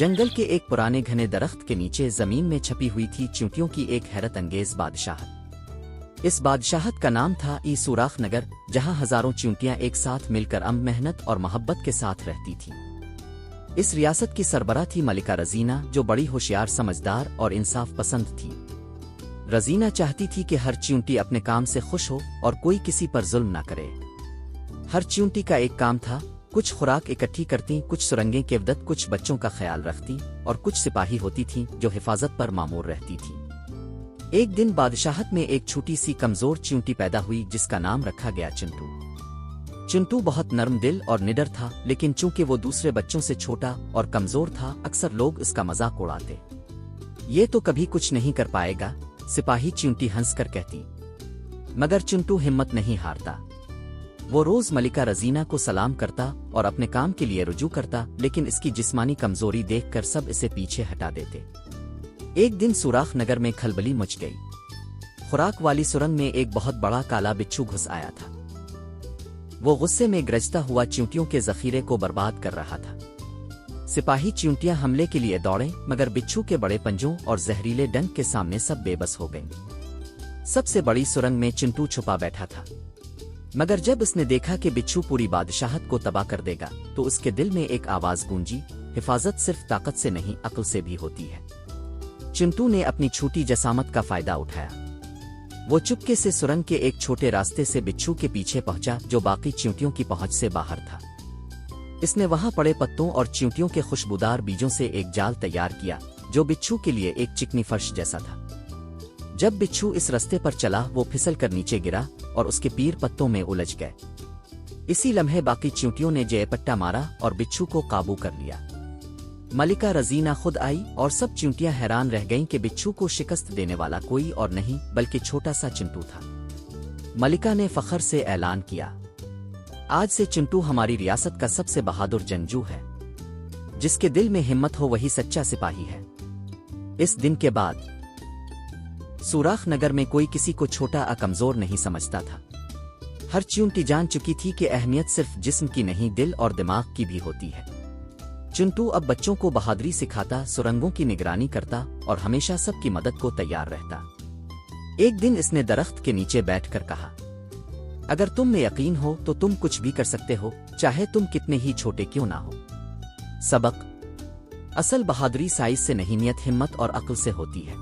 جنگل کے ایک پرانے گھنے درخت کے نیچے زمین میں چھپی ہوئی تھی چیونٹیوں کی ایک حیرت انگیز بادشاہت۔ اس بادشاہت کا نام تھا سوراخ نگر، جہاں ہزاروں چیونٹیاں ایک ساتھ مل کر محنت اور محبت کے ساتھ رہتی تھیں۔ اس ریاست کی سربراہ تھی ملکہ رزینہ، جو بڑی ہوشیار، سمجھدار اور انصاف پسند تھی۔ رزینہ چاہتی تھی کہ ہر چیونٹی اپنے کام سے خوش ہو اور کوئی کسی پر ظلم نہ کرے۔ ہر چیونٹی کا ایک کام تھا، کچھ خوراک اکٹھی کرتی، کچھ سرنگیں کیودت، کچھ بچوں کا خیال رکھتی، اور کچھ سپاہی ہوتی تھیں جو حفاظت پر مامور رہتی تھی۔ ایک دن بادشاہت میں ایک چھوٹی سی کمزور چیونٹی پیدا ہوئی جس کا نام رکھا گیا چنٹو۔ چنٹو بہت نرم دل اور نڈر تھا، لیکن چونکہ وہ دوسرے بچوں سے چھوٹا اور کمزور تھا، اکثر لوگ اس کا مذاق اڑاتے۔ یہ تو کبھی کچھ نہیں کر پائے گا، سپاہی چیونٹی ہنس کر کہتی۔ مگر چنٹو ہمت نہیں ہارتا۔ وہ روز ملکہ رزینہ کو سلام کرتا اور اپنے کام کے لیے رجوع کرتا، لیکن اس کی جسمانی کمزوری دیکھ کر سب اسے پیچھے ہٹا دیتے۔ ایک دن سوراخ نگر میں کھلبلی مچ گئی۔ خوراک والی سرنگ میں ایک بہت بڑا کالا بچھو گھس آیا تھا۔ وہ غصے میں گرجتا ہوا چیونٹیوں کے ذخیرے کو برباد کر رہا تھا۔ سپاہی چیونٹیاں حملے کے لیے دوڑیں، مگر بچھو کے بڑے پنجوں اور زہریلے ڈنک کے سامنے سب بے بس ہو گئیں۔ سب سے بڑی سرنگ میں چنٹو چھپا بیٹھا تھا، مگر جب اس نے دیکھا کہ بچھو پوری بادشاہت کو تباہ کر دے گا تو اس کے دل میں ایک آواز گونجی، حفاظت صرف طاقت سے نہیں، عقل سے بھی ہوتی ہے۔ چنٹو نے اپنی چھوٹی جسامت کا فائدہ اٹھایا۔ وہ چپکے سے سرنگ کے ایک چھوٹے راستے سے بچھو کے پیچھے پہنچا جو باقی چیونٹیوں کی پہنچ سے باہر تھا۔ اس نے وہاں پڑے پتوں اور چیونٹیوں کے خوشبودار بیجوں سے ایک جال تیار کیا جو بچھو کے لیے ایک چکنی فرش جیسا تھا۔ جب بچھو اس رستے پر چلا، وہ پھسل کر نیچے گرا اور اس کے پیر پتوں میں الجھ گئے۔ اسی لمحے باقی چیونٹیوں نے جے پٹا مارا اور بچھو کو قابو کر لیا۔ ملکہ رزینہ خود آئی اور سب چیونٹیاں حیران رہ گئیں کہ بچھو کو شکست دینے والا کوئی اور نہیں بلکہ چھوٹا سا چنٹو تھا۔ ملکہ نے فخر سے اعلان کیا، آج سے چنٹو ہماری ریاست کا سب سے بہادر جنگجو ہے۔ جس کے دل میں ہمت ہو وہی سچا سپاہی ہے۔ اس دن کے بعد سوراخ نگر میں کوئی کسی کو چھوٹا یا کمزور نہیں سمجھتا تھا۔ ہر چیونٹی جان چکی تھی کہ اہمیت صرف جسم کی نہیں، دل اور دماغ کی بھی ہوتی ہے۔ چنٹو اب بچوں کو بہادری سکھاتا، سرنگوں کی نگرانی کرتا اور ہمیشہ سب کی مدد کو تیار رہتا۔ ایک دن اس نے درخت کے نیچے بیٹھ کر کہا، اگر تم میں یقین ہو تو تم کچھ بھی کر سکتے ہو، چاہے تم کتنے ہی چھوٹے کیوں نہ ہو۔ سبق: اصل بہادری سائز سے نہیں، نیت، ہمت اور عقل سے ہوتی ہے۔